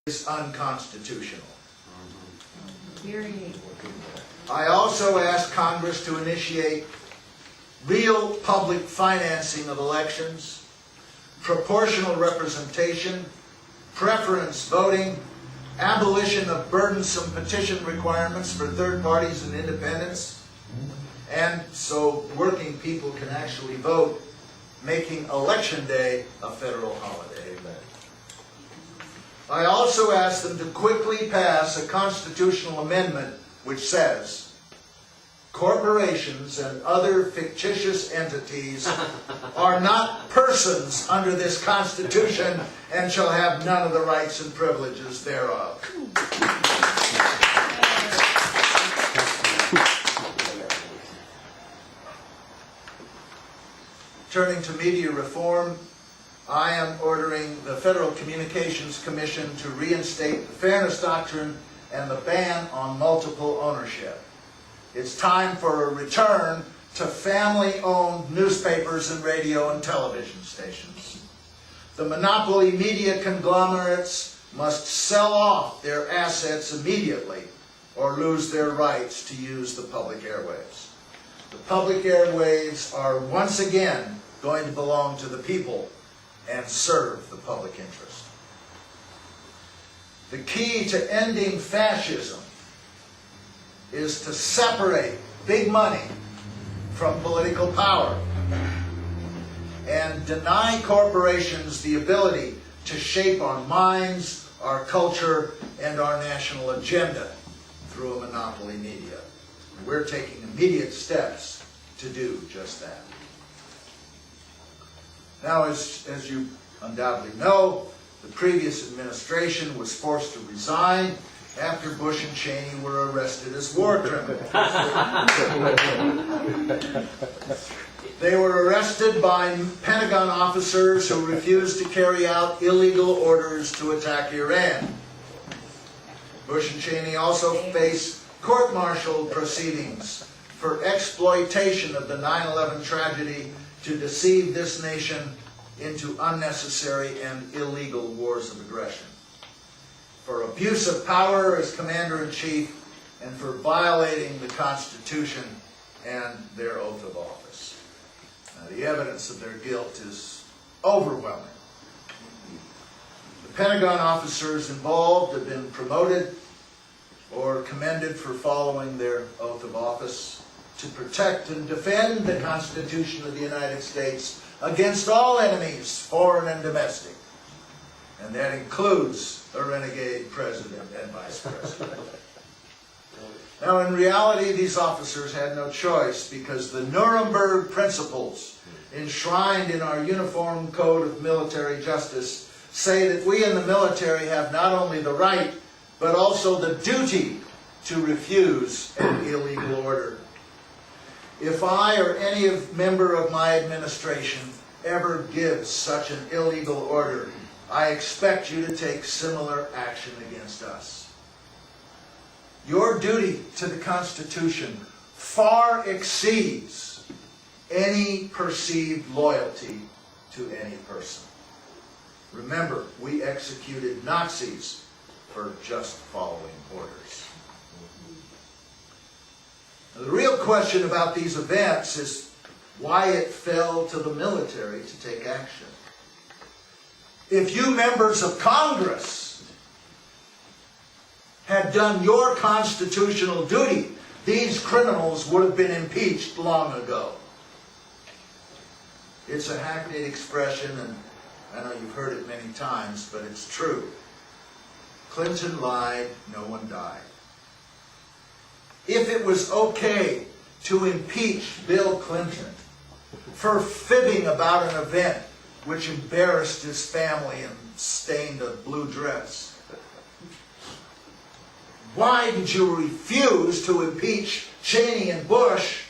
is unconstitutional. Period. I also asked Congress to initiate real public financing of elections, proportional representation, preference voting, abolition of burdensome petition requirements for third parties and independents, and so working people can actually vote, making Election Day a federal holiday. I also asked them to quickly pass a constitutional amendment which says, corporations and other fictitious entities are not persons under this Constitution and shall have none of the rights and privileges thereof. Turning to media reform, I am ordering the Federal Communications Commission to reinstate the Fairness Doctrine and the ban on multiple ownership. It's time for a return to family-owned newspapers and radio and television stations. The monopoly media conglomerates must sell off their assets immediately or lose their rights to use the public airwaves. The public airwaves are once again going to belong to the people and serve the public interest. The key to ending fascism is to separate big money from political power and deny corporations the ability to shape our minds, our culture, and our national agenda through a monopoly media. We're taking immediate steps to do just that. Now, as you undoubtedly know, the previous administration was forced to resign after Bush and Cheney were arrested as war criminals. They were arrested by Pentagon officers who refused to carry out illegal orders to attack Iran. Bush and Cheney also face court-martial proceedings for exploitation of the 9/11 tragedy to deceive this nation into unnecessary and illegal wars of aggression, for abuse of power as Commander-in-Chief, and for violating the Constitution and their oath of office. Now, the evidence of their guilt is overwhelming. The Pentagon officers involved have been promoted or commended for following their oath of office to protect and defend the Constitution of the United States against all enemies, foreign and domestic. And that includes a renegade president and vice president. Now, in reality, these officers had no choice because the Nuremberg principles enshrined in our Uniform Code of Military Justice say that we in the military have not only the right, but also the duty to refuse an illegal order. If I or any member of my administration ever gives such an illegal order, I expect you to take similar action against us. Your duty to the Constitution far exceeds any perceived loyalty to any person. Remember, we executed Nazis for just following orders. The real question about these events is why it fell to the military to take action. If you members of Congress had done your constitutional duty, these criminals would have been impeached long ago. It's a hackneyed expression, and I know you've heard it many times, but it's true. Clinton lied, no one died. If it was okay to impeach Bill Clinton for fibbing about an event which embarrassed his family and stained a blue dress, why did you refuse to impeach Cheney and Bush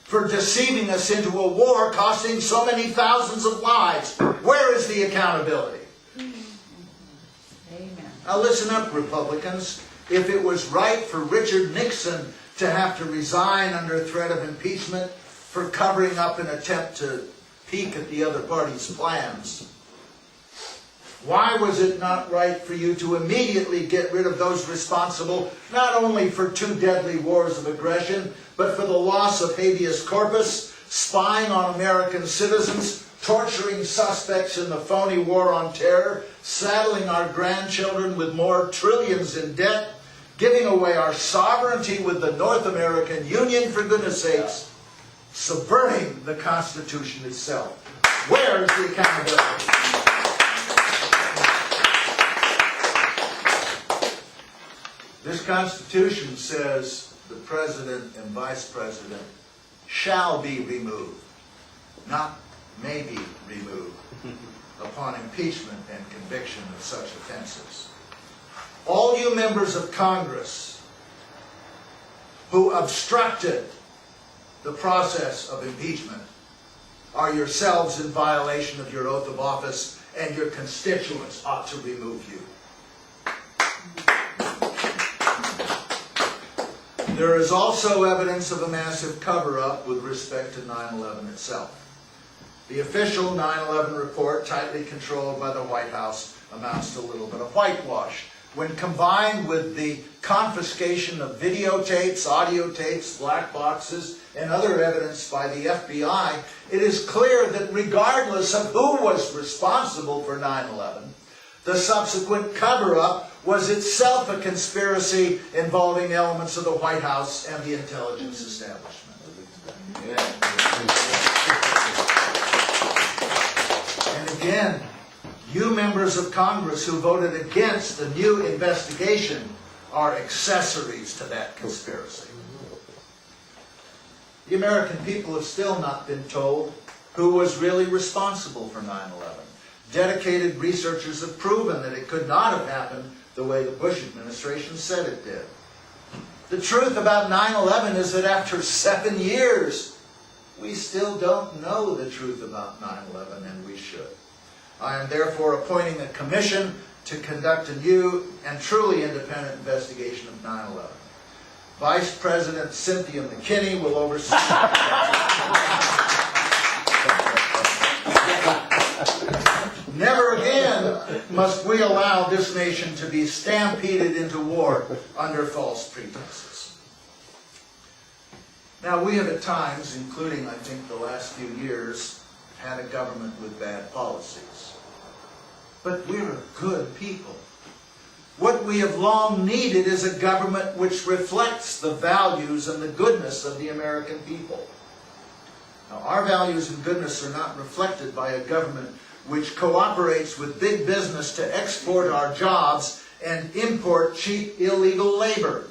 for deceiving us into a war costing so many thousands of lives? Where is the accountability? Amen. Now listen up, Republicans. If it was right for Richard Nixon to have to resign under threat of impeachment for covering up an attempt to peek at the other party's plans, Why was it not right for you to immediately get rid of those responsible not only for 2 deadly wars of aggression, but for the loss of habeas corpus, spying on American citizens, torturing suspects in the phony war on terror, saddling our grandchildren with more trillions in debt, giving away our sovereignty with the North American Union, for goodness sakes, subverting the Constitution itself? Where is the accountability? This Constitution says the President and Vice President shall be removed, not may be removed, upon impeachment and conviction of such offenses. All you members of Congress who obstructed the process of impeachment are yourselves in violation of your oath of office, and your constituents ought to remove you. There is also evidence of a massive cover-up with respect to 9/11 itself. The official 9/11 report, tightly controlled by the White House, amounts to a little bit of whitewash. When combined with the confiscation of videotapes, audio tapes, black boxes, and other evidence by the FBI, it is clear that regardless of who was responsible for 9/11, the subsequent cover-up was itself a conspiracy involving elements of the White House and the intelligence establishment. And again, you members of Congress who voted against the new investigation are accessories to that conspiracy. The American people have still not been told who was really responsible for 9/11. Dedicated researchers have proven that it could not have happened the way the Bush administration said it did. The truth about 9/11 is that after 7 years, we still don't know the truth about 9/11, and we should. I am therefore appointing a commission to conduct a new and truly independent investigation of 9/11. Vice President Cynthia McKinney will oversee. Never again must we allow this nation to be stampeded into war under false pretenses. Now, we have at times, including I think the last few years, had a government with bad policies. But we're a good people. What we have long needed is a government which reflects the values and the goodness of the American people. Now, our values and goodness are not reflected by a government which cooperates with big business to export our jobs and import cheap illegal labor.